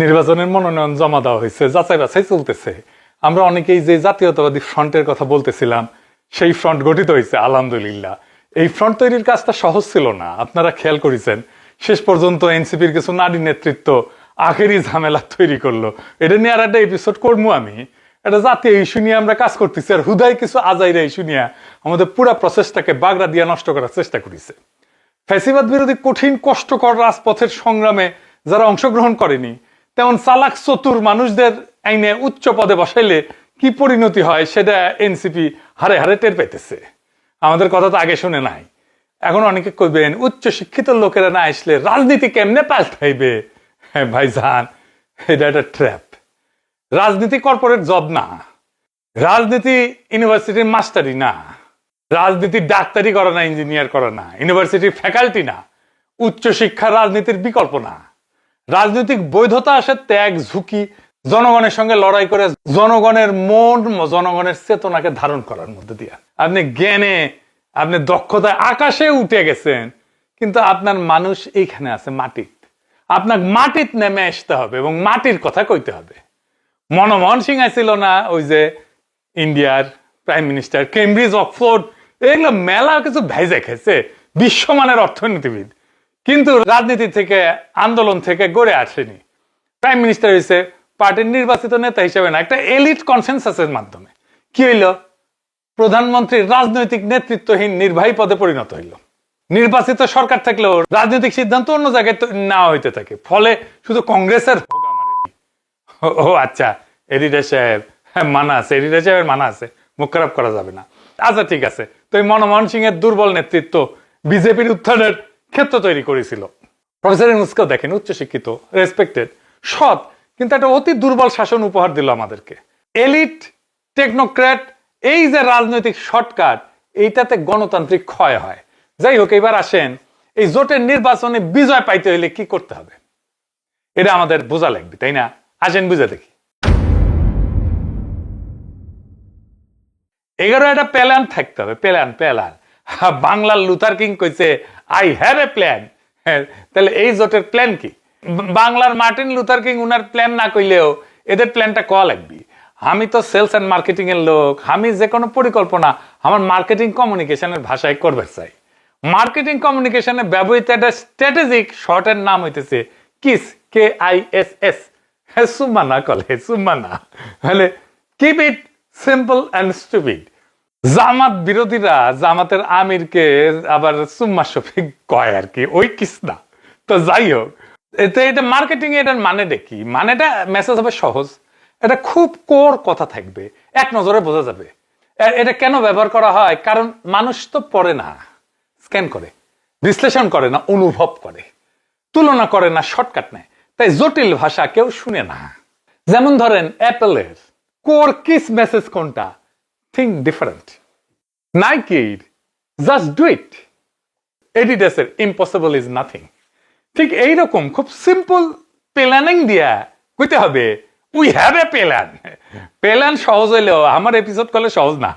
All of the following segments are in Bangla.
নির্বাচনের মনোনয়ন জমা দেওয়া হয়েছে, যাচাই বাছাই চলতেছে। আমরা অনেকেই যে জাতীয়তাবাদী ফ্রন্টের কথা বলতেছিলাম, সেই ফ্রন্ট গঠিত হয়েছে আলহামদুলিল্লাহ। এই ফ্রন্ট তৈরির কাজটা সহজ ছিল না, আপনারা খেয়াল করেছেন। শেষ পর্যন্ত এনসিপির কিছু নারী নেতৃত্ব আখেরি ঝামেলা তৈরি করলো। এটা নিয়ে আর একটা এপিসোড করবো আমি। এটা জাতীয় ইস্যু নিয়ে আমরা কাজ করতেছি, আর হুদায় কিছু আজাইরা ইস্যু নিয়ে আমাদের পুরো প্রসেসটাকে বাগড়া দিয়ে নষ্ট করার চেষ্টা করেছে। ফ্যাসিবাদ বিরোধী কঠিন কষ্টকর রাজপথের সংগ্রামে যারা অংশগ্রহণ করেনি, তেমন চালাক চতুর মানুষদের আইনে উচ্চ পদে বসাইলে কি পরিণতি হয় সেটা এনসিপি হারে হারে টের পেতেছে। আমাদের কথা তো আগে শুনে নাই। এখন অনেকে কইবেন উচ্চ শিক্ষিত লোকেরা না আসলে রাজনীতি কেমনে পাল্টাইবে। হ্যাঁ ভাইজান, এটা একটা ট্র্যাপ। রাজনীতি কর্পোরেট জব না, রাজনীতি ইউনিভার্সিটির মাস্টারি না, রাজনীতি ডাক্তারি করে না, ইঞ্জিনিয়ার করে না, ইউনিভার্সিটির ফ্যাকাল্টি না, উচ্চশিক্ষা রাজনীতির বিকল্প না। রাজনৈতিক বৈধতা আসে ত্যাগ, ঝুঁকি, জনগণের সঙ্গে লড়াই করে জনগণের মন, জনগণের চেতনাকে ধারণ করার মধ্যে দিয়ে। আপনি জ্ঞানে, আপনি দক্ষতায় আকাশে উঠে গেছেন, কিন্তু আপনার মানুষ এইখানে আছে মাটিত। আপনার মাটিত নেমে আসতে হবে এবং মাটির কথা কইতে হবে। মনমোহন সিং ছিল না ওই যে ইন্ডিয়ার প্রাইম মিনিস্টার, কেমব্রিজ, অক্সফোর্ড, এগুলো মেলা কিছু ভেজে খেয়েছে, বিশ্বমানের অর্থনীতিবিদ, কিন্তু রাজনীতি থেকে, আন্দোলন থেকে গড়ে আসেনি। প্রাইম মিনিস্টার হয়েছে পার্টির নির্বাচিত নেতা হিসেবে না, একটা এলিট কনসেনসাসের মাধ্যমে। কি হইল? প্রধানমন্ত্রী রাজনৈতিক নেতৃত্বহীন নির্বাহী পদে পরিণত হইল। নির্বাচিত সরকার থাকলেও রাজনৈতিক সিদ্ধান্ত অন্য জায়গায় নেওয়া হইতে থাকে, ফলে শুধু কংগ্রেসের হোগা মারেনি। ও আচ্ছা, এডিটার সাহেব মানা আছে, এডিটার সাহেবের মানা আছে, মুখ খারাপ করা যাবে না। আচ্ছা ঠিক আছে, তো এই মনমোহন সিং এর দুর্বল নেতৃত্ব বিজেপির উত্থানের ক্ষেত্র তৈরি করেছিল। প্রফেসর ইউনূসকেও দেখেন, উচ্চশিক্ষিত, রেসপেক্টেড, সৎ, কিন্তু একটা অতি দুর্বল শাসন উপহার দিল আমাদেরকে। এলিট, টেকনোক্র্যাট, এই যে রাজনৈতিক শর্টকাট, এইটাতে গণতান্ত্রিক ক্ষয় হয়। যাই হোক, এবার আসেন এই জোটের নির্বাচনে বিজয় পাইতে হইলে কি করতে হবে, এটা আমাদের বোঝা লাগবে, তাই না? আসেন বুঝে দেখি। 11 একটা প্ল্যান থাকতে হবে, প্ল্যান। বাংলার লুথার কিং কইছে আই হ্যাভ এ প্ল্যান। তাহলে এই জোটের প্ল্যান কি? বাংলার মার্টিন লুথার কিং উনার প্ল্যান না কইলেও এদের প্ল্যানটা কওয়া লাগবে। আমি তো সেলস এন্ড মার্কেটিং এর লোক, আমি যে কোনো পরিকল্পনা আমার মার্কেটিং কমিউনিকেশনের ভাষায় করবে চাই। মার্কেটিং কমিউনিকেশনে ব্যবহৃত একটা স্ট্র্যাটেজিক শর্টের নাম হইতেছে কিস, KISS। সুম্মা না কলে, সুম্মা না, তাহলে keep it simple and stupid. Jamaat বিরোধীরা জামাতের আমিরকে আবার সুম্মা শফিক কয় আর কি, ওই কিস না। তো যাই হোক, এটা মার্কেটিং, এটার মানেটা কি? মানেটা মেসেজ হবে সহজ, এটা খুব কোর কথা থাকবে, এক নজরে বোঝা যাবে। এটা কেন ব্যবহার করা হয়? কারণ মানুষ তো পড়ে না, স্ক্যান করে, বিশ্লেষণ করে না, অনুভব করে, তুলনা করে না, শর্টকাট নেয়। তাই জটিল ভাষা কেউ শুনে না। যেমন ধরেন অ্যাপেলের কোর কিস মেসেজ কোনটা? Think different. নাইকির জাস্ট ডু ইট। এডিডাসের ইম্পসিবল ইজ নাথিং। ঠিক এইরকম খুব সিম্পল প্ল্যানিং দিয়া কইতে হবে we have a plan. Plan সহজ হইলেও আমার এপিসোড করলে সহজ না,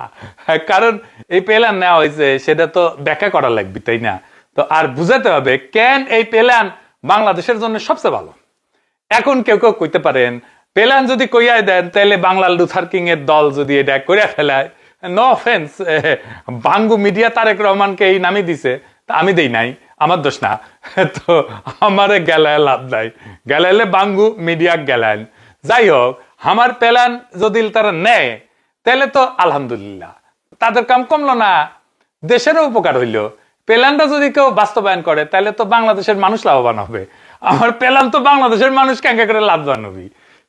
কারণ এই প্ল্যান নেওয়া হয়েছে সেটা তো ব্যাখ্যা করা লাগবে, তাই না? তো আর বুঝাতে হবে কেন এই প্ল্যান বাংলাদেশের জন্য সবচেয়ে ভালো। এখন কেউ কেউ কইতে পারেন প্ল্যান যদি কইয়াই দেন তাহলে বাংলার লুথার কিং এর দল যদি এটা করে ফেলায়, নো অফেন্স, বাঙ্গু মিডিয়া তারেক রহমানকে এই নামই দিছে, তা আমি দেই নাই, আমার দোষ না। তো আমারে গেলায় লাভ নাই, গেলাইলে বাঙ্গু মিডিয়া গেলাইন। যাই হোক, আমার প্ল্যান যদি তারা নেয় তাহলে তো আলহামদুলিল্লাহ, তাদের কাম কমলো না, দেশেরও উপকার হইল। প্ল্যানটা যদি কেউ বাস্তবায়ন করে তাহলে তো বাংলাদেশের মানুষ লাভবান হবে। আমার প্ল্যান তো বাংলাদেশের মানুষ ক্যাঙ্কা করে লাভবান হবে,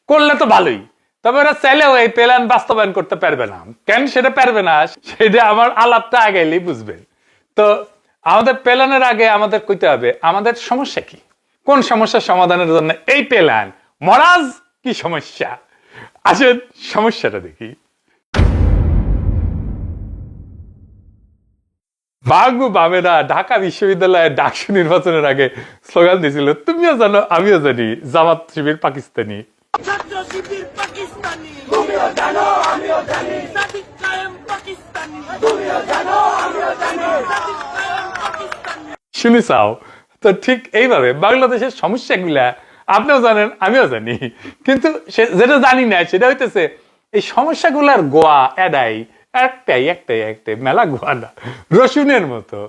করলে তো ভালোই। তবে ওরা চাইলেও এই প্ল্যান বাস্তবায়ন করতে পারবে না। কেন সেটা পারবে না, সেটা আমার আলাপটা আগেই বুঝবেন। তো আমাদের প্ল্যানের আগে আমাদের কইতে হবে আমাদের সমস্যা কি, কোন সমস্যার সমাধানের জন্য এই প্ল্যান। মহারাজ কি সমস্যা, আসেন সমস্যাটা দেখি। বাঙ্গু বামেরা ঢাকা বিশ্ববিদ্যালয়ে ডাকসু নির্বাচনের আগে স্লোগান দিয়েছিল, তুমিও জানো আমিও জানি জামাত শিবির পাকিস্তানি। ছাত্র শিবির পাকিস্তানি, তুমিও জানো আমিও জানি, সাদিক কায়েম পাকিস্তানি, তুমিও জানো আমিও জানি, সাদিক কায়েম পাকিস্তানি। শুনে চাও তো? ঠিক এইভাবে বাংলাদেশের সমস্যাগুলা আপনিও জানেন, আমিও জানি, কিন্তু যেটা জানি না সেটা হইতেছে এই সমস্যাগুলার গোয়া এডাই একটাই একটাই একটাই মেলা গোয়া না, রসুনের মতো।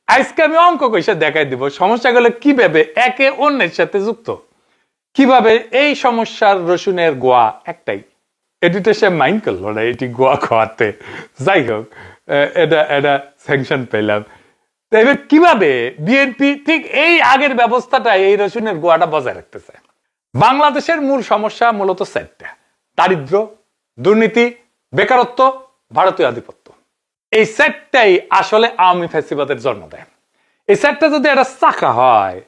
আজকে আমি অঙ্ক কইসা দেখাই দিব সমস্যাগুলো কিভাবে একে অন্যের সাথে যুক্ত, কিভাবে এই সমস্যার রসুনের গোয়া একটাই। এটিতে সে মাইন্ড করলো না এটি গোয়া খাওয়াতে, যাই হোক এটা এটা স্যাংশন পেলাম। এবার কিভাবে বিএনপি ঠিক এই আগের ব্যবস্থাটা এই রসুনের গোয়াটা বজায় রাখতেছে। বাংলাদেশের মূল সমস্যা মূলত চারটা: দারিদ্র, দুর্নীতি, বেকারত্ব, ভারতীয় আধিপত্য। এই সেটটাই আসলে আওয়ামী ফ্যাসিবাদের জন্ম দেয়। এই সেটটা যদি একটা চাকা হয়,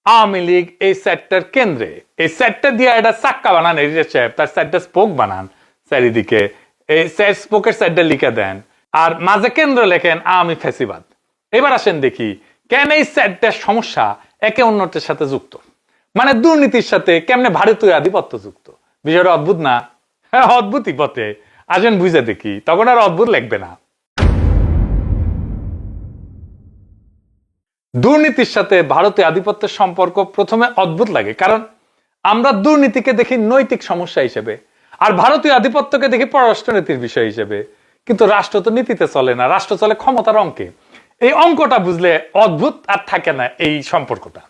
আওয়ামী লীগ এই সেটটার কেন্দ্রে, এই সেটটা দিয়ে একটা চাক্কা বানান, তার সেটটা স্পোক বানান চারিদিকে, এই স্পোকের সেটটা লিখে দেন, আর মাঝে কেন্দ্র লেখেন আওয়ামী ফ্যাসিবাদ। এবার আসেন দেখি কেন এই সেটটার সমস্যা একে অন্যটার সাথে যুক্ত, মানে দুর্নীতির সাথে কেমনে ভারতীয় আধিপত্য যুক্ত। বিষয়টা অদ্ভুত না? হ্যাঁ, অদ্ভুতই পথে। আসেন বুঝে দেখি, তখন আর অদ্ভুত লাগবে না। দুর্নীতির সাথে ভারতীয় আধিপত্যের সম্পর্ক প্রথমে অদ্ভুত লাগে, কারণ আমরা দুর্নীতিকে দেখি নৈতিক সমস্যা হিসেবে, আর ভারতীয় আধিপত্যকে দেখি পররাষ্ট্রনীতির বিষয় হিসেবে। কিন্তু রাষ্ট্র তো নীতিতে চলে না, রাষ্ট্র চলে ক্ষমতার অঙ্কে। এই অঙ্কটা বুঝলে অদ্ভুত আর থাকে না এই সম্পর্কটা।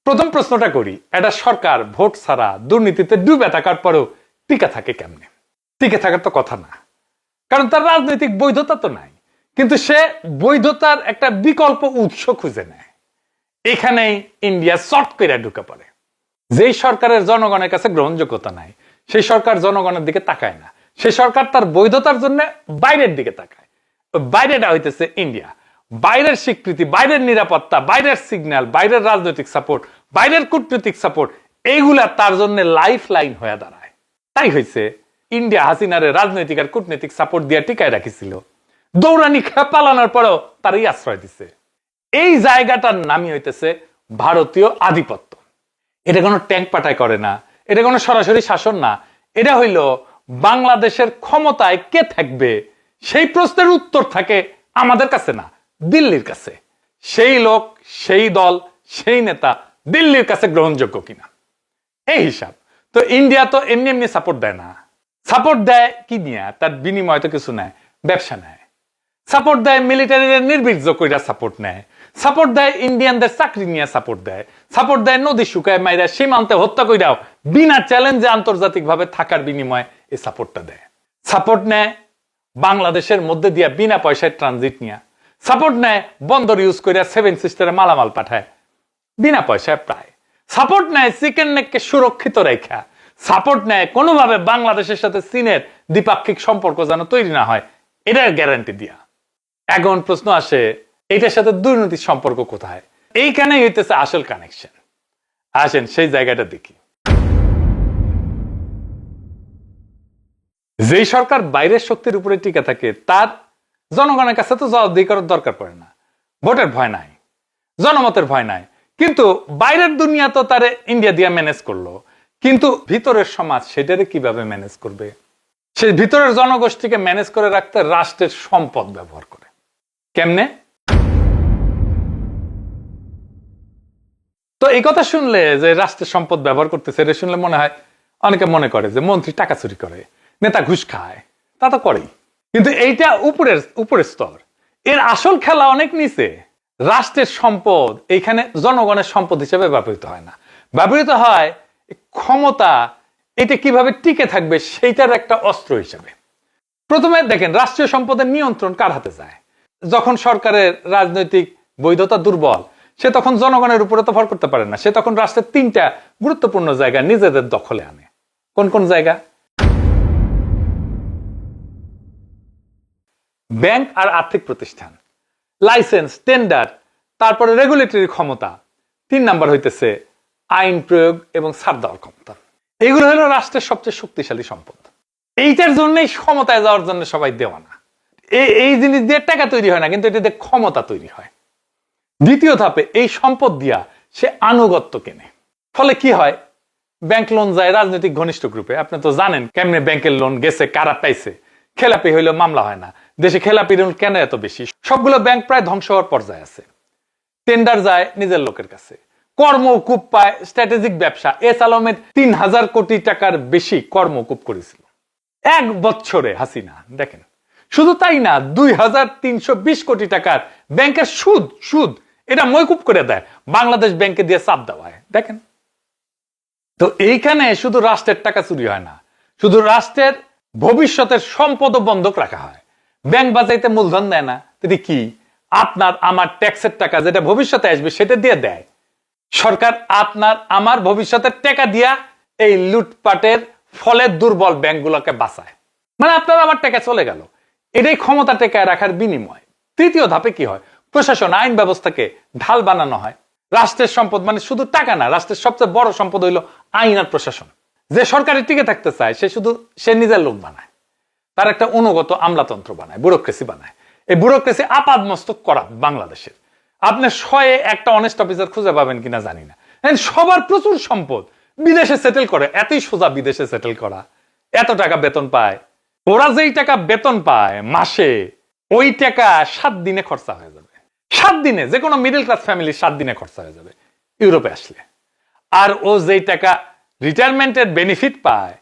প্রথম প্রশ্নটা করি, একটা সরকার ভোট ছাড়া দুর্নীতিতে ডুবে থাকার পরেও টিকে থাকে কেমনে? টিকে থাকার তো কথা না, কারণ তার রাজনৈতিক বৈধতা তো নাই। কিন্তু সে বৈধতার একটা বিকল্প উৎস খুঁজে নেয়। এখানেই ইন্ডিয়া শর্ট করে ঢুকে পড়ে। যেই সরকারের জনগণের কাছে গ্রহণযোগ্যতা নাই, সেই সরকার জনগণের দিকে তাকায় না, সেই সরকার তার বৈধতার জন্য বাইরের দিকে তাকায়। বাইরেটা হইতেছে ইন্ডিয়া। বাইরের স্বীকৃতি, বাইরের নিরাপত্তা, বাইরের সিগন্যাল, বাইরের রাজনৈতিক সাপোর্ট, বাইরের কূটনৈতিক সাপোর্ট, এইগুলা তার জন্য লাইফ লাইন হয়ে দাঁড়ায়। তাই হয়েছে ইন্ডিয়া হাসিনারে রাজনৈতিক আর কূটনৈতিক সাপোর্ট দিয়ে টিকায় রাখিছিল। দৌড়ানি পালানোর পরেও তারই আশ্রয় দিছে। এই জায়গাটার নামই হইতেছে ভারতীয় আধিপত্য। এটা কোনো ট্যাঙ্ক পাঠায় করে না, এটা কোনো সরাসরি শাসন না। এটা হইল বাংলাদেশের ক্ষমতায় কে থাকবে সেই প্রশ্নের উত্তর থাকে আমাদের কাছে না, দিল্লির কাছে। সেই লোক, সেই দল, সেই নেতা দিল্লির কাছে গ্রহণযোগ্য কিনা, এই হিসাব। তো ইন্ডিয়া তো এমনি এমনি সাপোর্ট দেয় না। সাপোর্ট দেয় কি নিয়ে? তার বিনিময় তো কিছু নেয়, ব্যবসা নেয়। সাপোর্ট দেয় মিলিটারির নির্বীর্য কইরা সাপোর্ট নেয়, সাপোর্ট দেয় ইন্ডিয়ানদের চাকরি নিয়ে সাপোর্ট দেয়, সাপোর্ট দেয় নদী শুকায় মাইরা সীমান্তে হত্যা কইরাও বিনা চ্যালেঞ্জে আন্তর্জাতিক ভাবে থাকার বিনিময়ে এই সাপোর্টটা দেয়। সাপোর্ট নেয় বাংলাদেশের মধ্যে দিয়া বিনা পয়সায় ট্রানজিট নিয়ে, সাপোর্ট নেয় বন্দর ইউজ কইরা 7 সিস্টারে মালামাল পাঠায় বিনা পয়সায় প্রায়, সাপোর্ট নেয় চিকেন নেককে সুরক্ষিত রেখা, সাপোর্ট নেয় কোনোভাবে বাংলাদেশের সাথে চীনের দ্বিপাক্ষিক সম্পর্ক যেন তৈরি না হয়, এটার গ্যারান্টি দিয়া। এখন প্রশ্ন আসে, এটার সাথে দুর্নীতির সম্পর্ক কোথায়? এইখানে হইতেছে আসল কানেকশন। আসেন সেই জায়গাটা দেখি। যেই সরকার বাইরের শক্তির উপরে টিকে থাকে তার জনগণের কাছে তো জবাবদিহি করার দরকার পড়ে না। ভোটের ভয় নাই, জনমতের ভয় নাই। কিন্তু বাইরের দুনিয়া তো তারে ইন্ডিয়া দিয়ে ম্যানেজ করলো, কিন্তু ভিতরের সমাজ সেটারে কিভাবে ম্যানেজ করবে? সেই ভিতরের জনগোষ্ঠীকে ম্যানেজ করে রাখতে রাষ্ট্রের সম্পদ ব্যবহার করে। কেমনে? তো এই কথা শুনলে যে রাষ্ট্রের সম্পদ ব্যবহার করতেছে, এটা শুনলে মনে হয়, অনেকে মনে করে যে মন্ত্রী টাকা চুরি করে, নেতা ঘুষ খায়। তা তো করেই, কিন্তু এইটা উপরের স্তর। এর আসল খেলা অনেক নিচে। রাষ্ট্রের সম্পদ এইখানে জনগণের সম্পদ হিসেবে ব্যবহৃত হয় না, ব্যবহৃত হয় ক্ষমতা এটা কিভাবে টিকে থাকবে সেইটার একটা অস্ত্র হিসেবে। প্রথমে দেখেন রাষ্ট্রীয় সম্পদের নিয়ন্ত্রণ কার হাতে যায়? যখন সরকারের রাজনৈতিক বৈধতা দুর্বল, সে তখন জনগণের উপরে তো ভর করতে পারে না, সে তখন রাষ্ট্রের 3টা গুরুত্বপূর্ণ জায়গা নিজেদের দখলে আনে। কোন কোন জায়গা? ব্যাংক আর আর্থিক প্রতিষ্ঠান, লাইসেন্স, টেন্ডার, তারপরে রেগুলেটরি ক্ষমতা, 3 নাম্বার হইতেছে আইন প্রয়োগ এবং ছাড় দেওয়ার ক্ষমতা। এগুলো হলো রাষ্ট্রের সবচেয়ে শক্তিশালী সম্পদ। এইটার জন্যই ক্ষমতায় যাওয়ার জন্য সবাই দেওয়ানা। এই জিনিস দিয়ে টাকা তৈরি হয় না, কিন্তু এটা দিয়ে ক্ষমতা তৈরি হয়। দ্বিতীয় ধাপে এই সম্পদ দিয়া সে আনুগত্য কেনে। ফলে কি হয়? ব্যাংক লোন যায় রাজনৈতিক ঘনিষ্ঠ গ্রুপে। আপনি তো জানেন কেমনে ব্যাংকের লোন গেছে, কারা পাইছে। খেলাপি হইলেও মামলা হয় না। দেশে খেলাপি ঋণ কেন এত বেশি? সবগুলো ব্যাংক প্রায় ধ্বংস হওয়ার পর্যায়ে আছে। টেন্ডার যায় নিজের লোকের কাছে, কর্মকূপ পায়, স্ট্র্যাটেজিক ব্যবসা। এস আলমের 3000 কোটি টাকার বেশি কর্মকূপ করেছিল 1 বছরে হাসিনা। দেখেন, শুধু তাই না, 2320 কোটি টাকার ব্যাংকের সুদ এটা ময়কুব করে দেয়, বাংলাদেশ ব্যাংকে দিয়ে চাপ দেওয়া হয়। দেখেন তো এইখানে শুধু রাষ্ট্রের টাকা চুরি হয় না, শুধু রাষ্ট্রের ভবিষ্যতের সম্পদ বন্ধক রাখা হয়। ব্যাংক বাজাইতে মূলধন দেয় না, এটি কি? আপনার আমার ট্যাক্সের টাকা যেটা ভবিষ্যতে আসবে সেটা দিয়ে দেয় সরকার। আপনার আমার ভবিষ্যতের টাকা দিয়া এই লুটপাটের ফলে দুর্বল ব্যাংকগুলোকে বাঁচায়। মানে আপনার আমার টাকা চলে গেল, এটাই ক্ষমতা টেকায় রাখার বিনিময়। তৃতীয় ধাপে কি হয়? প্রশাসন, আইন ব্যবস্থাকে ঢাল বানানো হয়। রাষ্ট্রের সম্পদ মানে শুধু টাকা না, রাষ্ট্রের সবচেয়ে বড় সম্পদ হইল আইন আর প্রশাসন। যে সরকারি টিকে থাকতে চায় সে নিজের লোক বানায়, তার একটা অনুগত আমলাতন্ত্র বানায়, ব্যুরোক্রেসি বানায়। এই ব্যুরোক্রেসি আপাদ মস্তক করা বাংলাদেশের। আপনি 100-এ একটা অনেস্ট অফিসার খুঁজে পাবেন কিনা জানি না। সবার প্রচুর সম্পদ, বিদেশে সেটেল করে। এতই সোজা বিদেশে সেটেল করা, এত টাকা বেতন পায়। ওরা যেই টাকা বেতন পায় মাসে, ওই টাকা 7 দিনে খরচা হয়ে যাবে। 7 দিনে যে কোনো মিডল ক্লাস ফ্যামিলি 7 দিনে খরচা হয়ে যাবে ইউরোপে আসলে। আর ও যেই টাকা রিটায়ারমেন্টের বেনিফিট পায়,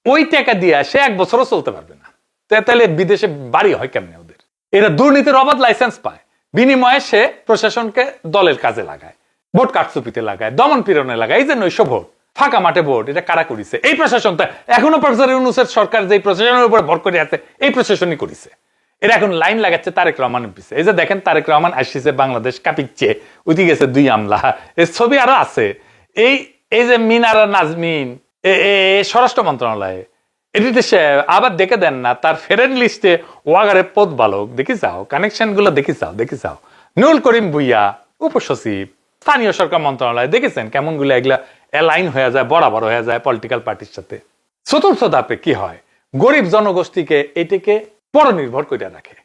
ওই টাকা দিয়ে সে 1 বছরও চলতে পারবে না। তাহলে বিদেশে বাড়ি হয় কেমনে ওদের? এরা দুর্নীতির অবাধ লাইসেন্স পায়, বিনিময়ে সে প্রশাসনকে দলের কাজে লাগায়, ভোট কারচুপিতে লাগায়, দমন পীড়নে লাগায়। এই যে 900 ভোট, ফাঁকা মাঠে ভোট, এটা কারা করিছে? এই প্রশাসন। এখনো প্রফেসর ইউনূসের সরকার যে প্রশাসনের উপর ভর করে আছে, এই প্রশাসনই করিছে। এরা এখন লাইন লাগাচ্ছে তারেক রহমানের পিছে। এই যে দেখেন, তারেক রহমান আসছে, বাংলাদেশ কাঁপিচ্ছে, উঠে গেছে 2 আমলা। এর ছবি আরো আছে। এই যে মিনারা নাজমিন স্বরাষ্ট্র মন্ত্রণালয়ে, এটিতে সে আবার দেখে দেন না তার ফেরেন লিস্টে ওয়াগারে পদ বালক, দেখি যাও, কানেকশন গুলো দেখি যাও। নুরুল করিম ভুইয়া উপসচিব, স্থানীয় সরকার মন্ত্রণালয়, দেখেছেন কেমন গুলো এগুলা অ্যালাইন হয়ে যায়, বরাবর হয়ে যায় পলিটিক্যাল পার্টির সাথে। চতুর্থ ধাপে কি হয়? গরিব জনগোষ্ঠীকে এটিকে পরনির্ভর করে রাখে।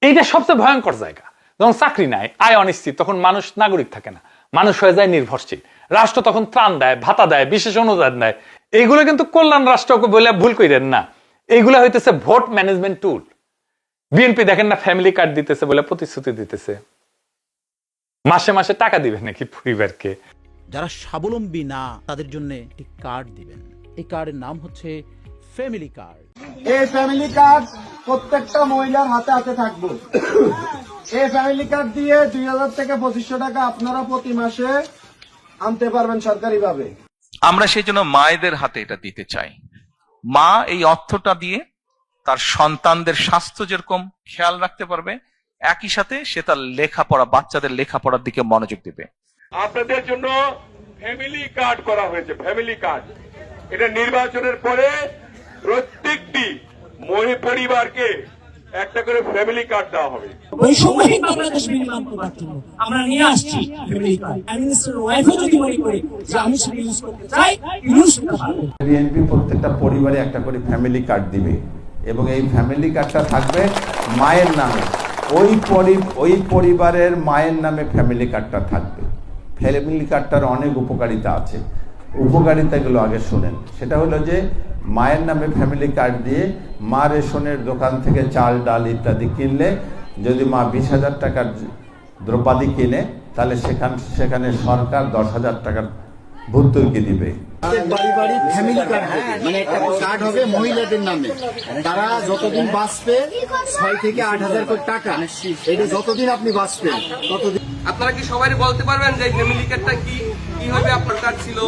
এইটা সবচেয়ে ভয়ঙ্কর জায়গা। যখন চাকরি নাই, আয় অনিশ্চিত, তখন মানুষ নাগরিক থাকে না, মানুষ হয়ে যায় নির্ভরশীল। রাষ্ট্র তখন ত্রাণ দেয়, ভাতা দেয়, বিশেষ অনুদান দেয়। এইগুলো কিন্তু কল্যাণ রাষ্ট্রকে বলে ভুল করেন না, এইগুলো হইতেছে ভোট ম্যানেজমেন্ট টুল। বিএনপি দেখেন না, ফ্যামিলি কার্ড দিতেছে বলে প্রতিশ্রুতি দিতেছে, মাসে মাসে টাকা দিবে নাকি পরিবারকে। যারা স্বাবলম্বী না, তাদের জন্য একটি কার্ড দিবেন। এই কার্ডের নাম হচ্ছে ফ্যামিলি কার্ড। এই ফ্যামিলি কার্ড প্রত্যেকটা মহিলার হাতে হাতে থাকবে। এই ফ্যামিলি কার্ড দিয়ে 2000 থেকে 2500 টাকা আপনারা প্রতি মাসে আনতে পারবেন সরকারিভাবে। আমরা সেই জন্য মায়েদের হাতে এটা দিতে চাই। মা এই অর্থটা দিয়ে তার সন্তানদের স্বাস্থ্য যেরকম খেয়াল রাখতে পারবে, একই সাথে সে তার লেখাপড়া, বাচ্চাদের লেখাপড়ার দিকে মনোযোগ দিবে। আপনাদের জন্য ফ্যামিলি কার্ড করা হয়েছে। ফ্যামিলি কার্ড এটা নির্বাচনের পরে প্রত্যেকটি পরিবারকে একটা করে ফ্যামিলি কার্ড দেওয়া হবে। বৈষম্যহীন বাংলাদেশ বিনির্মাণ করার জন্য আমরা নিয়ে আসছি ফ্যামিলি কার্ড। মিনিস্টার ওয়াইফও যদি মনে করে যে আমি সেটা ইউজ করতে চাই, ইউজ করতে পারবো। বিএনপি প্রত্যেকটা পরিবারে একটা করে ফ্যামিলি কার্ড দিবে এবং এই ফ্যামিলি কার্ডটা থাকবে মায়ের নামে। ওই পরিবারের মায়ের নামে ফ্যামিলি কার্ডটা থাকবে। ফ্যামিলি কার্ডটার অনেক উপকারিতা আছে, উপকারিতাগুলো আগে শোনেন। সেটা হলো যে মায়ের নামে ফ্যামিলি কার্ড দিয়ে মা রেশনের দোকান থেকে চাল, ডাল ইত্যাদি কিনলে, যদি মা 20,000 টাকার দ্রব্যাদি কিনে, তাহলে সেখানে সরকার 10,000 টাকার ভর্তুকি দিবে। বাড়ি বাড়ি ফ্যামিলি কার্ড হবে, মানে একটা কার্ড হবে মহিলাদের নামে। তারা যতদিন বাঁচবে 6 থেকে 8,000 কোটি টাকা, এটা যতদিন আপনি বাঁচবেন ততদিন। আপনারা কি সবাই বলতে পারবেন যে ফ্যামিলি কার্ডটা কি হবে? আপনার কার্ড ছিল,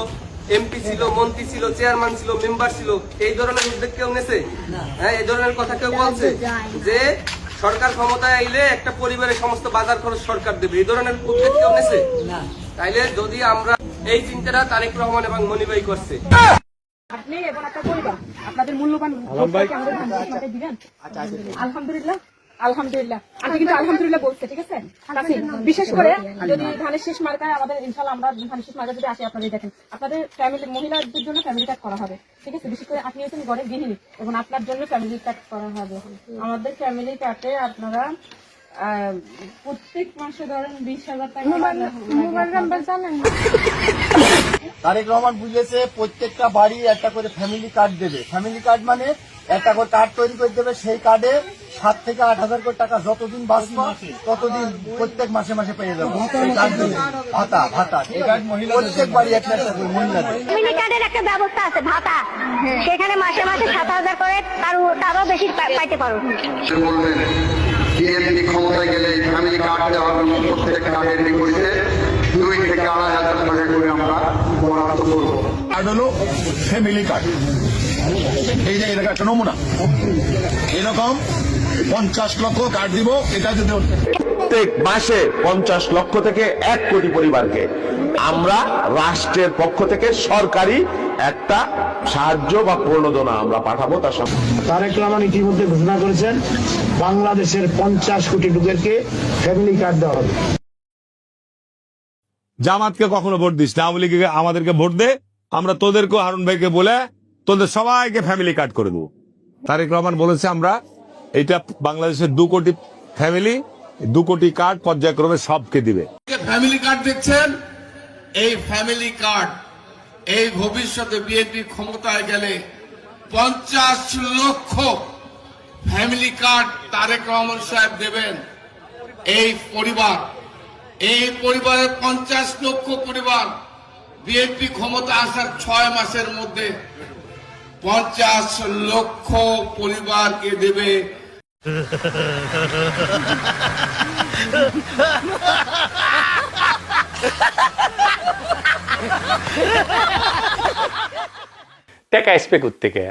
এমপি ছিল, মন্ত্রী ছিল, চেয়ারম্যান ছিল, মেম্বার ছিল, এই ধরনের উদ্যোগ কেউ নেছে? হ্যাঁ, এই ধরনের কথা কেউ বলছে যে সরকার ক্ষমতায় আইলে একটা পরিবারের সমস্ত বাজার খরচ সরকার দেবে, এই ধরনের উদ্যোগ কেউ নেছে? তাইলে যদি আমরা এই চিন্তাটা তারেক রহমান এবং মনিভাই করছে, আপনি এবং আপনার পরিবার আপনাদের মূল্যবান ভোটটাকে আমাদের ধানের দিবেন। আলহামদুলিল্লাহ, আলহামদুলিল্লাহ। আপনি কিন্তু আলহামদুলিল্লাহ বলছে, ঠিক আছে? বিশেষ করে যদি ধানের শেষ মার্কায় আমাদের ইনশাল্লাহ আমরা ধানের শেষ মার্কা যদি আসে, আপনাদের দেখেন আপনাদের ফ্যামিলি মহিলাদের জন্য ফ্যামিলি কার্ড করা হবে, ঠিক আছে? বিশেষ করে আপনি হচ্ছেন ঘরের গৃহিণী এবং আপনার জন্য ফ্যামিলি কার্ড করা হবে। আমাদের ফ্যামিলি কার্ডে আপনারা প্রত্যেক মাসে ধরেন 20,000 টাকা মোবাইল নাম্বার জানেন। তারেক রহমান বুঝেছে প্রত্যেকটা বাড়ি একটা করে ফ্যামিলি কার্ড দেবে। ফ্যামিলি কার্ড মানে একটা করে কার্ড তৈরি করে দেবে, সেই কার্ডে 7 থেকে 8,000 করে টাকা যতদিন বাঁচবে ততদিন প্রত্যেক মাসে মাসে পেয়ে যাবে। ভাতা ভাতা প্রত্যেক বাড়ি একটা করে মহিলাদের ফ্যামিলি কার্ডের একটা ব্যবস্থা আছে, ভাতা, সেখানে মাসে মাসে 7,000 করে তারও বেশি পাইতে পারো। বললেন বিএনপি ক্ষমতায় গেলে ফ্যামিলি কার্ড দেওয়ার জন্য প্রত্যেক কার্ডের বিপরীতে 2 থেকে 2,500 টাকা করে আমরা বরাদ্দ করব। কার্ড হলো ফ্যামিলি কার্ড। এই যে এরকম একটা নমুনা, এরকম 50 লক্ষ কার্ড দিব। এটা যদি প্রত্যেক মাসে 50 লক্ষ থেকে 1 কোটি পরিবারকে আমরা রাষ্ট্রের পক্ষ থেকে সরকারি একটা সাহায্য বা প্রণোদনা আমরা পাঠাবো। তার সঙ্গে তারেক রহমান ইতিমধ্যে ঘোষণা করেছেন বাংলাদেশের 50 কোটি লোকেরকে ফ্যামিলি কার্ড দেওয়া হবে। জামাতকে কখনো ভোট দিস না, আওয়ামী লীগকে আমাদেরকে ভোট দে, আমরা তোদেরকেও হারুন ভাইকে বলে তোদের সবাইকে ফ্যামিলি কার্ড করে দেবো। তারেক রহমান বলেছে আমরা এইটা বাংলাদেশের 2 কোটি ফ্যামিলি, 2 কোটি কার্ড পর্যায়ক্রমে সবকে দিবে। ফ্যামিলি কার্ড দেখছেন, এই ফ্যামিলি কার্ড এই ভবিষ্যতে বিএনপি ক্ষমতায় গেলে 50 লক্ষ ফ্যামিলি কার্ড তারেক রহমান সাহেব দেবেন। এই পরিবারের 50 লক্ষ পরিবার বিএনপি ক্ষমতা আসার 6 মাসের মধ্যে 50 লক্ষ পরিবারকে দেবে। টাকা আসবে কোত্থেকে?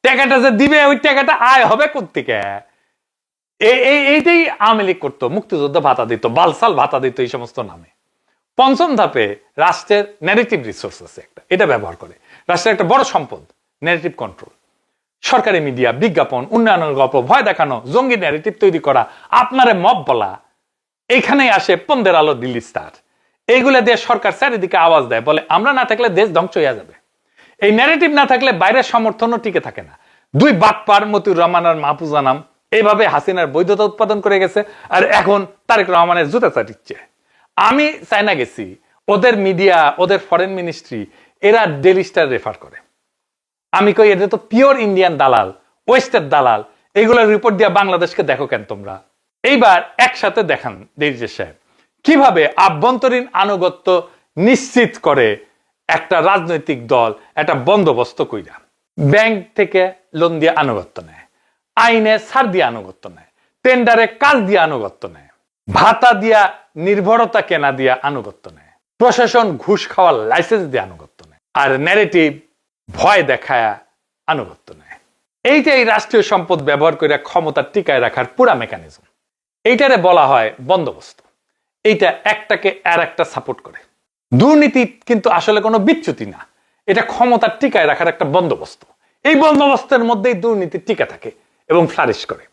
টাকাটা যে দিবে ওই টাকাটা আয় হবে কোত্থেকে? এইটাই আওয়ামী লীগ করতো, মুক্তিযুদ্ধ ভাতা দিত, বালসাল ভাতা দিত, এই সমস্ত নামে। 5ম ধাপে রাষ্ট্রের ন্যারেটিভ রিসোর্স আছে একটা, এটা ব্যবহার করে রাষ্ট্রের একটা বড় সম্পদ ন্যারেটিভ কন্ট্রোল। সরকারি মিডিয়া, বিজ্ঞাপন, উন্নয়নের গল্প, ভয় দেখানো, জঙ্গি ন্যারেটিভ তৈরি করা, আপনারে মব বলা, এখানেই আসে 15 আলো, দিল্লি স্টার। এইগুলা দিয়ে সরকার চারিদিকে আওয়াজ দেয়, বলে আমরা না থাকলে দেশ ধ্বংস হয়ে যাবে। এই ন্যারেটিভ না থাকলে বাইরের সমর্থনও টিকে থাকে না। 2 বাটপার মতিউর রহমান আর মাহফুজা নাম এইভাবে হাসিনার বৈধতা উৎপাদন করে গেছে, আর এখন তারেক রহমানের জুতা চাটিচ্ছে। আমি চায়না গেছি, ওদের মিডিয়া, ওদের ফরেন মিনিস্ট্রি, এরা ডেইলি স্টার রেফার করে। আমি কই এটা তো পিওর ইন্ডিয়ান দালাল, ওয়েস্টের দালাল, এইগুলোর রিপোর্ট দিয়ে বাংলাদেশকে দেখো কেন তোমরা? এইবার একসাথে দেখান দেরিজে সাহেব কিভাবে আভ্যন্তরীণ আনুগত্য নিশ্চিত করে একটা রাজনৈতিক দল একটা বন্দোবস্ত কইরা। ব্যাংক থেকে লোন দিয়ে আনুগত্য নেয়, আইনে ছাড় দিয়ে আনুগত্য নেয়, টেন্ডারে কাজ দিয়ে আনুগত্য নেয়, ভাতা দিয়া নির্ভরতা কেনা দিয়া আনুগত্য নেয়, প্রশাসন ঘুষ খাওয়ার লাইসেন্স দিয়ে আনুগত্য নেয়, আর ন্যারেটিভ ভয় দেখায় আনুগত্য নেয়। এইটাই রাষ্ট্রীয় সম্পদ ব্যবহার করে ক্ষমতা টিকায় রাখার পুরা মেকানিজম। এইটারে বলা হয় বন্দোবস্ত। এইটা একটাকে আর একটা সাপোর্ট করে। দুর্নীতি কিন্তু আসলে কোনো বিচ্যুতি না, এটা ক্ষমতা টিকায় রাখার একটা বন্দোবস্ত। এই বন্দোবস্তের মধ্যেই দুর্নীতি টিকে থাকে এবং ফ্লারিশ করে।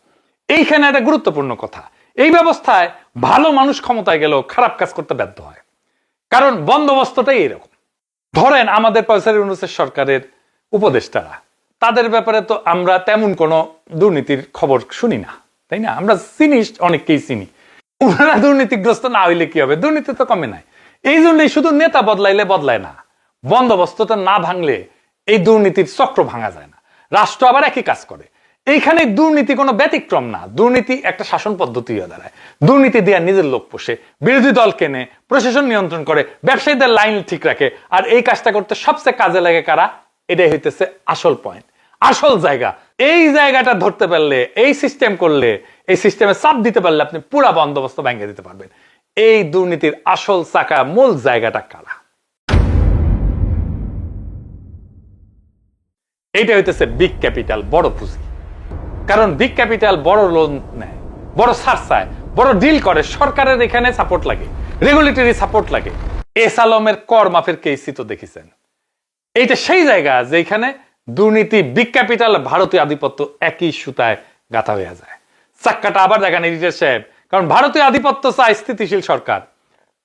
এইখানে একটা গুরুত্বপূর্ণ কথা, এই ব্যবস্থায় ভালো মানুষ ক্ষমতায় গেলেও খারাপ কাজ করতে বাধ্য হয়, কারণ বন্দোবস্তটাই এরকম। ধরেন আমাদের পয়সার ইউনূসের সরকারের উপদেষ্টারা, তাদের ব্যাপারে তো আমরা তেমন কোনো দুর্নীতির খবর শুনি না, তাই না? আমরা চিনি, অনেককেই চিনি। ওনারা দুর্নীতিগ্রস্ত না হইলে কি হবে? দুর্নীতি তো কমে নাই। এই জন্যই শুধু নেতা বদলাইলে বদলায় না, বন্দোবস্তটা না ভাঙলে এই দুর্নীতির চক্র ভাঙা যায় না। রাষ্ট্র আবার একই কাজ করে। এইখানে দুর্নীতি কোনো ব্যতিক্রম না, দুর্নীতি একটা শাসন পদ্ধতি হয়ে দাঁড়ায়। দুর্নীতি দিয়ে নিজের লোক পোষে, বিরোধী দল কেনে, প্রশাসন নিয়ন্ত্রণ করে, ব্যবসায়ীদের লাইন ঠিক রাখে, আর এই কাজটা করতে সবচেয়ে কাজে লাগে কারা? এটাই হইতেছে আসল পয়েন্ট, আসল জায়গা। এই জায়গাটা ধরতে পারলে, এই সিস্টেম করলে, এই সিস্টেমে চাপ দিতে পারলে আপনি পুরা বন্দোবস্ত ভেঙে দিতে পারবেন। এই দুর্নীতির আসল চাকা, মূল জায়গাটা কারা? এইটা হইতেছে বিগ ক্যাপিটাল, বড় পুঁজি। কারণ বিগ ক্যাপিটাল বড় লোন নেয়, বড় ছাড় চায়, বড় ডিল করে। সরকারের এখানে সাপোর্ট লাগে, রেগুলেটরি সাপোর্ট লাগে। এস আলমের কর মাফের কেসই তো দেখেছেন। এইটা সেই জায়গা যেখানে দুর্নীতি, বিগ ক্যাপিটাল, ভারতীয় আধিপত্য একই সুতায় গাঁথা হয়ে যায়। চাক্কাটা আবার দেখেন এডিটর সাহেব, কারণ ভারতীয় আধিপত্য চায় স্থিতিশীল সরকার,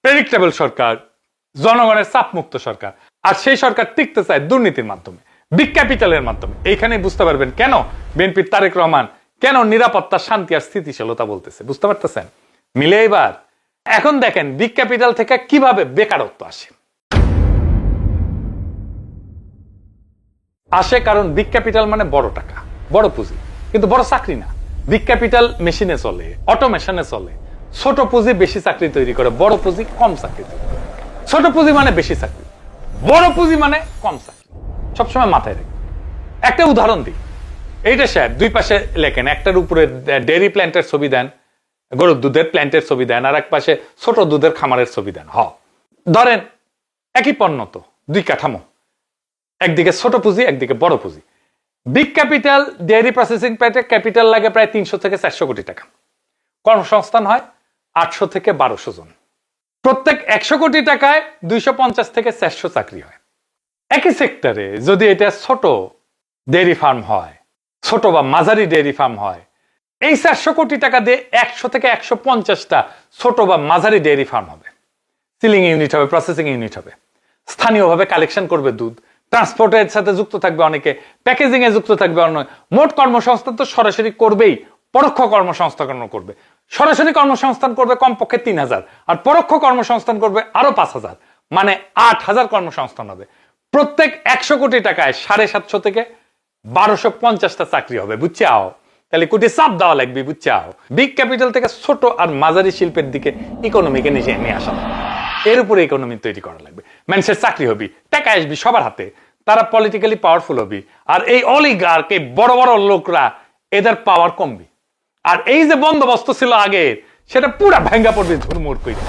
প্রেডিক্টেবল সরকার, জনগণের চাপমুক্ত সরকার। আর সেই সরকার টিকতে চায় দুর্নীতির মাধ্যমে, বিগ ক্যাপিটালের মাধ্যমে। এইখানে বুঝতে পারবেন কেন বিএনপির তারেক রহমান কেন নিরাপত্তা, শান্তি আর স্থিতিশীলতা বলতেছে। বুঝতে পারতেছেন? মিলে এবার এখন দেখেন বিগ ক্যাপিটাল থেকে কিভাবে বেকারত্ব আসে। কারণ বিগ ক্যাপিটাল মানে বড় টাকা, বড় পুঁজি, কিন্তু বড় চাকরি না। বিগ ক্যাপিটাল মেশিনে চলে, অটোমেশনে চলে। ছোট পুঁজি বেশি চাকরি তৈরি করে, বড় পুঁজি কম চাকরি তৈরি করে। ছোট পুঁজি মানে বেশি চাকরি, বড় পুঁজি মানে কম চাকরি, সবসময় মাথায় রেখে। একটা উদাহরণ দিই, এইটা স্যার দুই পাশে লেখেন, একটার উপরে ডেয়ারি প্ল্যান্টের ছবি দেন, গরুর দুধের প্ল্যান্টের ছবি দেন, আর এক পাশে ছোট দুধের খামারের ছবি দেন। ধরেন একই পণ্য তো, দুই কাঠামো, একদিকে ছোট পুঁজি একদিকে বড় পুঁজি। বিগ ক্যাপিটাল ডেয়ারি প্রসেসিং প্ল্যান্টে ক্যাপিটাল লাগে প্রায় 300 থেকে 400 কোটি টাকা, কর্মসংস্থান হয় 800 থেকে 1200 জন। প্রত্যেক 100 কোটি টাকায় 250 থেকে 400 চাকরি হয়। একই সেক্টরে যদি এটা ছোট ডেয়ারি ফার্ম হয়, ছোট বা মাঝারি ডেয়ারি ফার্ম হয়, এই 400 কোটি টাকা দিয়ে 100 থেকে 150টা ছোট বা মাঝারি ডেয়ারি ফার্ম হবে, সিলিং ইউনিট হবে, প্রসেসিং ইউনিট হবে, স্থানীয়ভাবে কালেকশন করবে দুধ, ট্রান্সপোর্টের সাথে যুক্ত থাকবে অনেকে, প্যাকেজিং এ যুক্ত থাকবে অন্য। মোট কর্মসংস্থান তো সরাসরি করবেই, পরোক্ষ কর্মসংস্থান করবে। সরাসরি কর্মসংস্থান করবে কমপক্ষে 3000, আর পরোক্ষ কর্মসংস্থান করবে আরো 5000, মানে 8000 কর্মসংস্থান হবে। প্রত্যেক 100 কোটি টাকায় 750 থেকে 1250টা চাকরি হবে, বুঝছে আও? তাহলে কোটি চাপ দেওয়া লাগবে, বুঝছে আও? বিগ ক্যাপিটাল থেকে ছোট আর মাঝারি শিল্পের দিকে ইকোনমিকে নিয়ে আসা লাগবে, এর উপরে ইকোনমি তৈরি করা লাগবে। মানুষের চাকরি হবি, টাকা আসবি সবার হাতে, তারা পলিটিক্যালি পাওয়ারফুল হবি, আর এই অলিগার্ক, এই বড় বড় লোকরা, এদের পাওয়ার কমবি। আর এই যে বন্দোবস্ত ছিল আগে, সেটা পুরা ভেঙ্গা পড়বে ধুরমুর করে,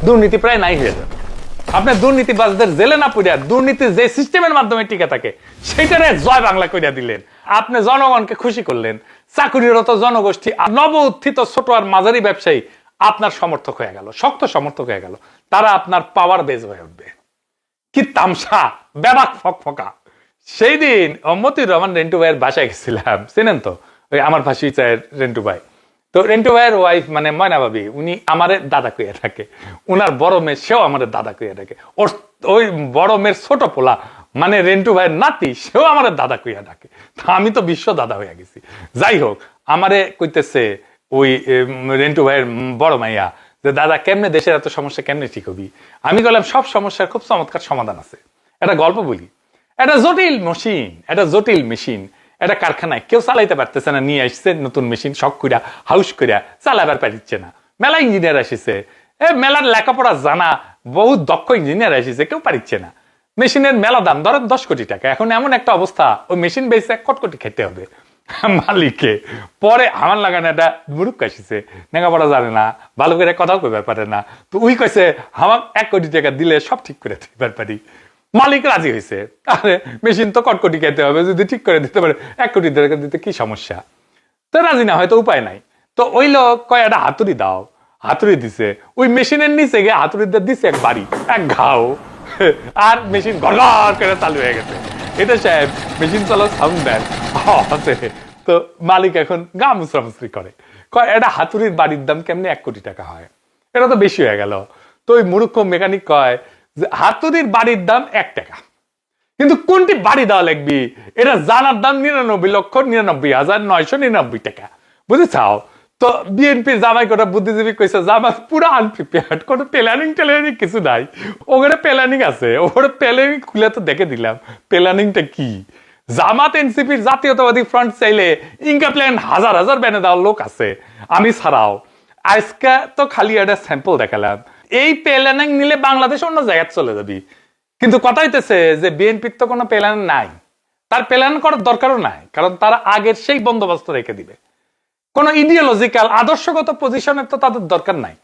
দুর্নীতি প্রায় নাই হয়ে যাবে। আপনার দুর্নীতিবাজদের জেলে না পড়িয়া দুর্নীতি যে সিস্টেমের মাধ্যমে টিকে থাকে সেটারে জয় বাংলা করিয়া দিলেন, আপনি জনগণকে খুশি করলেন। চাকরিরত জনগোষ্ঠী আর নব উত্থিত ছোট আর মাঝারি ব্যবসায়ী আপনার সমর্থক হয়ে গেল, শক্ত সমর্থক হয়ে গেল, তারা আপনার পাওয়ার বেজ হয়ে উঠবে। কি তামসা, ব্যাবাক ফকফকা। সেই দিন মতিউর রহমান রেন্টু ভাইয়ের বাসায় গেছিলাম, চেনেন তো, ওই আমার ভাসি চায়ের রেন্টু ভাই। তো রেন্টু ভাইয়ের ওয়াইফ মানে ময়না ভাবি, উনি আমারে দাদা কইয়া থাকে, উনার বড় মেয়ে সেও আমাদের দাদা কইয়া থাকে, ওই বড় মেয়ের ছোট পোলা মানে রেন্টু ভাইয়ের নাতি, সেও আমাদের দাদা কইয়া ডাকে। তা আমি তো বিশ্ব দাদা হইয়া গেছি। যাই হোক, আমারে কইতেছে ওই রেন্টু ভাইয়ের বড় মাইয়া যে দাদা কেমনে দেশের এত সমস্যা কেমনে ঠিক হবি? আমি বললাম সব সমস্যার খুব চমৎকার সমাধান আছে। একটা গল্প বলি, একটা জটিল মেশিন, একটা জটিল মেশিন একটা কারখানায় কেউ চালাইতে পারতেছে না, নিয়ে আসছে নতুন মেশিন, শখ কইরা হাউস কইরা চালাবার পারিচ্ছে না। মেলা ইঞ্জিনিয়ার আসিছে, মেলার লেখাপড়া জানা বহু দক্ষ ইঞ্জিনিয়ার আসিছে, কেউ পারিচ্ছে না। মেশিনের মেলা দাম ধরেন 10 কোটি টাকা। এখন এমন একটা অবস্থা, ওই মেশিন বেচে 1 কোটি খেতে হবে মালিককে। পরে আমার লাগানো একটা মুরুখ আসিছে, লেখাপড়া জানে না, ভালো করে কথাও কইবার পারে না। তো ওই কইছে আমার 1 কোটি টাকা দিলে সব ঠিক করে দিবার পারি। মালিক রাজি হয়েছে, আরে মেশিন তো কটকটি খেতে হবে, যদি ঠিক করে দিতে পারে 1 কোটি টাকা দিতে কি সমস্যা? তো রাজি না, হয়তো উপায় নাই। তো ওই লোক কয় একটা হাতুড়ি দাও, হাতুড়ি দিছে, ওই মেশিনের নিচে গিয়ে হাতুড়িটা দিছে এক বাড়ি, এক ঘাও, আর মেশিন ঘর করে চালু হয়ে গেছে। এটা সাহেব মেশিন চালাও সাউন্ড দেন আছে। তো মালিক এখন গা মুসরামুসরি করে, কয় এটা হাতুড়ির বাড়ির দাম কেমনি 1 কোটি টাকা হয়? এটা তো বেশি হয়ে গেল। তো ওই মূর্খ মেকানিক কয় যে হাতুড়ির বাড়ির দাম 1 টাকা, কিন্তু কোনটি বাড়ি দেওয়া লাগবি এটা জানার দাম 99,99,999 টাকা, বুঝেছাও? তো বিএনপির জামাই কোটা বুদ্ধিজীবী কইছে জামাত পুরো আনপ্রিপেয়ার্ড, কোনো প্ল্যানিং কিছু নাই। ওখানে প্ল্যানিং আছে, ওখানে প্ল্যানিং খুলে তো দেখে দিলাম প্ল্যানিংটা কি। জামাত এনসিপির জাতীয়তাবাদী ফ্রন্ট চাইলে ইনকা প্ল্যান হাজার হাজার ব্যানে দেওয়ার লোক আছে, আমি ছাড়াও। আজকে তো খালি একটা স্যাম্পল দেখালাম। এই প্ল্যানিং নিলে বাংলাদেশ অন্য জায়গায় চলে যাবি। কিন্তু কথা হইতেছে যে বিএনপির তো কোনো প্ল্যান নাই, তার প্ল্যান করার দরকারও নাই, কারণ তারা আগের সেই বন্দোবস্ত রেখে দিবে। কোন ইডিওলজিক্যাল আদর্শগত পজিশনের তো তাদের দরকার নাই,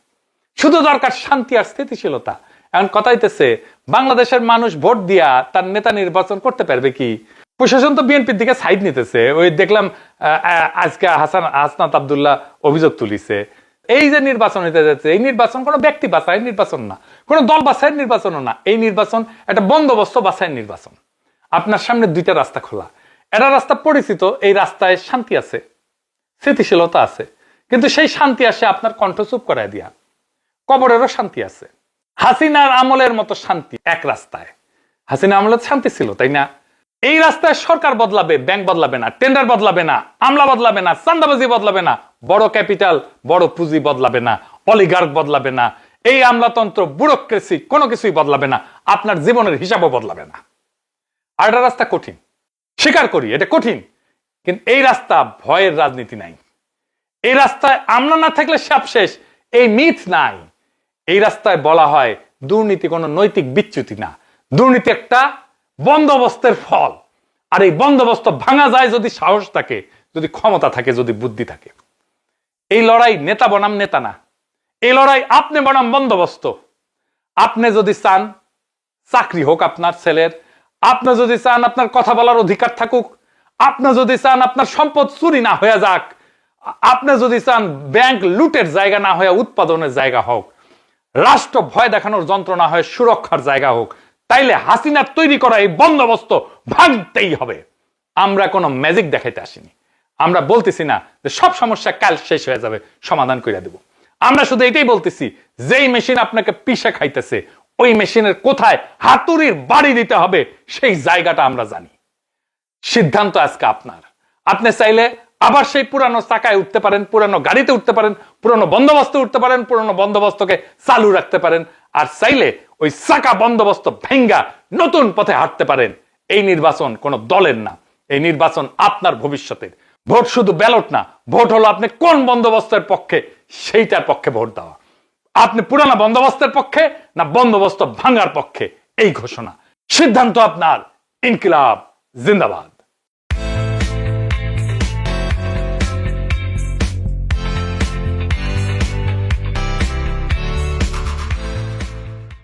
শুধু দরকার শান্তি আর স্থিতিশীলতা। এখন কথা হইতেছে বাংলাদেশের মানুষ ভোট দিয়া তার নেতা নির্বাচন করতে পারবে কি? প্রশাসন তো বিএনপির দিকে সাইড নিতেছে। ওই দেখলাম আজকে হাসনাত আব্দুল্লাহ অভিযোগ তুলিছে, এই যে নির্বাচন হইতে যাচ্ছে, এই নির্বাচন কোনো ব্যক্তি বাছাইয়ের নির্বাচন না, কোনো দল বাছাইয়ের নির্বাচনও না। এই নির্বাচন একটা বন্দোবস্ত বাছাইয়ের নির্বাচন। আপনার সামনে 2টা রাস্তা খোলা, একটা রাস্তা পরিচিত, এই রাস্তায় শান্তি আছে, স্থিতিশীলতা আছে, কিন্তু সেই শান্তি আসে আপনার কণ্ঠ চুপ করায় দিয়া। কবরেরও শান্তি আছে। হাসিনার আমলের মতো শান্তি এক রাস্তায়, হাসিনা আমলের শান্তি ছিল, তাই না? এই রাস্তায় সরকার বদলাবে, ব্যাংক বদলাবে না, টেন্ডার বদলাবে না, আমলা বদলাবে না, চান্দাবাজি বদলাবে না, বড় ক্যাপিটাল বড় পুঁজি বদলাবে না, অলিগার্ক বদলাবে না, এই আমলাতন্ত্র ব্যুরোক্রেসি কোনো কিছুই বদলাবে না, আপনার জীবনের হিসাবও বদলাবে না। আর একটা রাস্তা কঠিন, স্বীকার করি এটা কঠিন, কিন্তু এই রাস্তা ভয়ের রাজনীতি নাই। এই রাস্তায় আমরা না থাকলে সব শেষ, এই মিথ নাই। এই রাস্তায় বলা হয় দুর্নীতি কোনো নৈতিক বিচ্যুতি না, দুর্নীতি একটা বন্দোবস্তের ফল। আর এই বন্দোবস্ত ভাঙা যায় যদি সাহস থাকে, যদি ক্ষমতা থাকে, যদি বুদ্ধি থাকে। এই লড়াই নেতা বনাম নেতা না, এই লড়াই আপনি বনাম বন্দোবস্ত। আপনি যদি চান চাকরি হোক আপনার ছেলের, আপনি যদি চান আপনার কথা বলার অধিকার থাকুক, আপনি যদি চান আপনার সম্পদ চুরি না হয়ে যাক, আপনি যদি চান ব্যাংক লুটের জায়গা না হয়ে উৎপাদনের জায়গা হোক, রাষ্ট্র ভয় দেখানোর যন্ত্র না হয়ে সুরক্ষার জায়গা হোক, তাইলে হাসিনার তৈরি করা এই বন্দোবস্ত ভাঙতেই হবে। আমরা কোনো ম্যাজিক দেখাইতে আসিনি। আমরা বলতেছি না যে সব সমস্যা কাল শেষ হয়ে যাবে, সমাধান করে দেব। আমরা শুধু এটাই বলতেছি, যেই মেশিন আপনাকে পিষে খাইতেছে ওই মেশিনের কোথায় হাতুড়ির বাড়ি দিতে হবে সেই জায়গাটা আমরা জানি। সিদ্ধান্ত আজকে আপনার। আপনি চাইলে আবার সেই পুরানো চাকায় উঠতে পারেন, পুরানো গাড়িতে উঠতে পারেন, পুরানো বন্দোবস্তে উঠতে পারেন, পুরানো বন্দোবস্তকে চালু রাখতে পারেন, আর চাইলে ওই চাকা বন্দোবস্ত ভেঙ্গা নতুন পথে হাঁটতে পারেন। এই নির্বাচন কোনো দলের না, এই নির্বাচন আপনার ভবিষ্যতের। ভোট শুধু ব্যালট না, ভোট হলো আপনি কোন বন্দোবস্তের পক্ষে সেইটার পক্ষে ভোট দেওয়া। আপনি পুরানো বন্দোবস্তের পক্ষে না বন্দোবস্ত ভাঙার পক্ষে, এই ঘোষণা। সিদ্ধান্ত আপনার। ইনকিলাব জিন্দাবাদ।